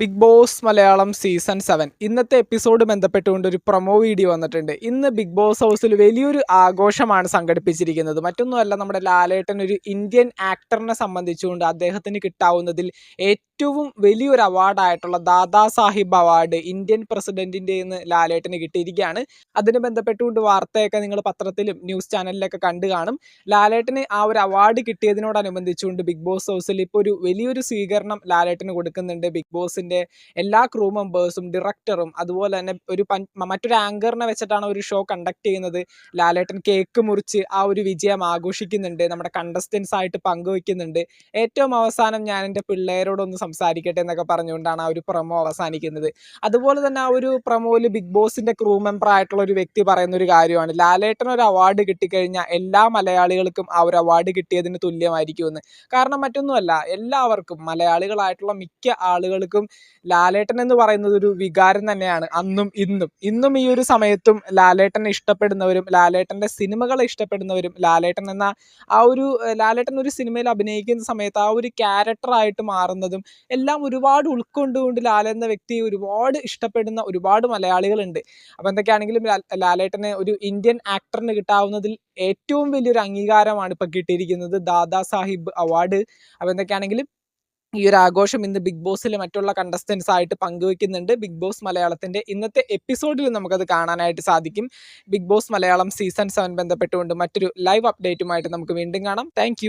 Big boss Malayalam season 7 ഇന്നത്തെ episode ബന്ധപ്പെട്ടുകൊണ്ട് ഒരു പ്രൊമോ വീഡിയോ വന്നിട്ടുണ്ട്. ഇന്ന് ബിഗ് ബോസ് ഹൗസിൽ വലിയൊരു ആഘോഷമാണ് സംഘടിപ്പിച്ചിരിക്കുന്നത്. മറ്റൊന്നുമല്ല, നമ്മുടെ ലാലേട്ടൻ ഒരു ഇന്ത്യൻ ആക്ടറിനെ സംബന്ധിച്ചുകൊണ്ട് അദ്ദേഹത്തിന് കിട്ടാവുന്നതിൽ ഏറ്റവും വലിയൊരു അവാർഡായിട്ടുള്ള ദാദാ സാഹിബ് അവാർഡ് ഇന്ത്യൻ പ്രസിഡന്റിൻ്റെ നിന്ന് ലാലേട്ടന് കിട്ടിയിരിക്കുകയാണ്. അതിന് ബന്ധപ്പെട്ടുകൊണ്ട് വാർത്തയൊക്കെ നിങ്ങൾ പത്രത്തിലും ന്യൂസ് ചാനലിലൊക്കെ കണ്ടു കാണും. ലാലേട്ടന് ആ ഒരു അവാർഡ് കിട്ടിയതിനോടനുബന്ധിച്ചുകൊണ്ട് ബിഗ് ബോസ് ഹൗസിൽ ഇപ്പോൾ ഒരു വലിയൊരു സ്വീകരണം ലാലേട്ടന് കൊടുക്കുന്നുണ്ട്. ബിഗ് ബോസിന്റെ എല്ലാ ക്രൂ മെമ്പേഴ്സും ഡയറക്ടറും അതുപോലെ തന്നെ മറ്റൊരു ആങ്കറിനെ വെച്ചിട്ടാണ് ഒരു ഷോ കണ്ടക്ട് ചെയ്യുന്നത്. ലാലേട്ടൻ കേക്ക് മുറിച്ച് ആ ഒരു വിജയം ആഘോഷിക്കുന്നുണ്ട്, നമ്മുടെ കണ്ടസ്റ്റൻസ് ആയിട്ട് പങ്കുവെക്കുന്നുണ്ട്. ഏറ്റവും അവസാനം ഞാൻ എൻ്റെ പിള്ളേരോടൊന്ന് സംസാരിക്കട്ടെ എന്നൊക്കെ പറഞ്ഞുകൊണ്ടാണ് ആ ഒരു പ്രൊമോ അവസാനിക്കുന്നത്. അതുപോലെ തന്നെ ആ ഒരു പ്രൊമോയിൽ ബിഗ് ബോസിന്റെ ക്രൂ മെമ്പർ ആയിട്ടുള്ള ഒരു വ്യക്തി പറയുന്ന ഒരു കാര്യമാണ്, ലാലേട്ടൻ ഒരു അവാർഡ് കിട്ടിക്കഴിഞ്ഞാൽ എല്ലാ മലയാളികൾക്കും ആ ഒരു അവാർഡ് കിട്ടിയതിന് തുല്യമായിരിക്കുമെന്ന്. കാരണം മറ്റൊന്നുമല്ല, എല്ലാവർക്കും മലയാളികളായിട്ടുള്ള മിക്ക ആളുകൾക്കും ലാലേട്ടൻ എന്ന് പറയുന്നത് ഒരു വികാരം തന്നെയാണ്. ഇന്നും ഈ ഒരു സമയത്തും ലാലേട്ടനെ ഇഷ്ടപ്പെടുന്നവരും ലാലേട്ടന്റെ സിനിമകളെ ഇഷ്ടപ്പെടുന്നവരും ലാലേട്ടൻ ഒരു സിനിമയിൽ അഭിനയിക്കുന്ന സമയത്ത് ആ ഒരു ക്യാരക്ടറായിട്ട് മാറുന്നതും എല്ലാം ഒരുപാട് ഉൾക്കൊണ്ടുകൊണ്ട് ലാലെന്ന വ്യക്തിയെ ഒരുപാട് ഇഷ്ടപ്പെടുന്ന ഒരുപാട് മലയാളികളുണ്ട്. അപ്പൊ എന്തൊക്കെയാണെങ്കിലും ലാലേട്ടന് ഒരു ഇന്ത്യൻ ആക്ടറിന് കിട്ടാവുന്നതിൽ ഏറ്റവും വലിയൊരു അംഗീകാരമാണ് ഇപ്പൊ കിട്ടിയിരിക്കുന്നത്, ദാദാ സാഹിബ് അവാർഡ്. അപ്പൊ എന്തൊക്കെയാണെങ്കിലും ഈ ഒരു ആഘോഷം ഇന്ന് ബിഗ് ബോസിലെ മറ്റുള്ള കണ്ടസ്റ്റൻസ് ആയിട്ട് പങ്കുവെക്കുന്നുണ്ട്. ബിഗ് ബോസ് മലയാളത്തിന്റെ ഇന്നത്തെ എപ്പിസോഡിൽ നമുക്കത് കാണാനായിട്ട് സാധിക്കും. ബിഗ് ബോസ് മലയാളം സീസൺ 7 ബന്ധപ്പെട്ടുകൊണ്ട് മറ്റൊരു ലൈവ് അപ്ഡേറ്റുമായിട്ട് നമുക്ക് വീണ്ടും കാണാം. താങ്ക്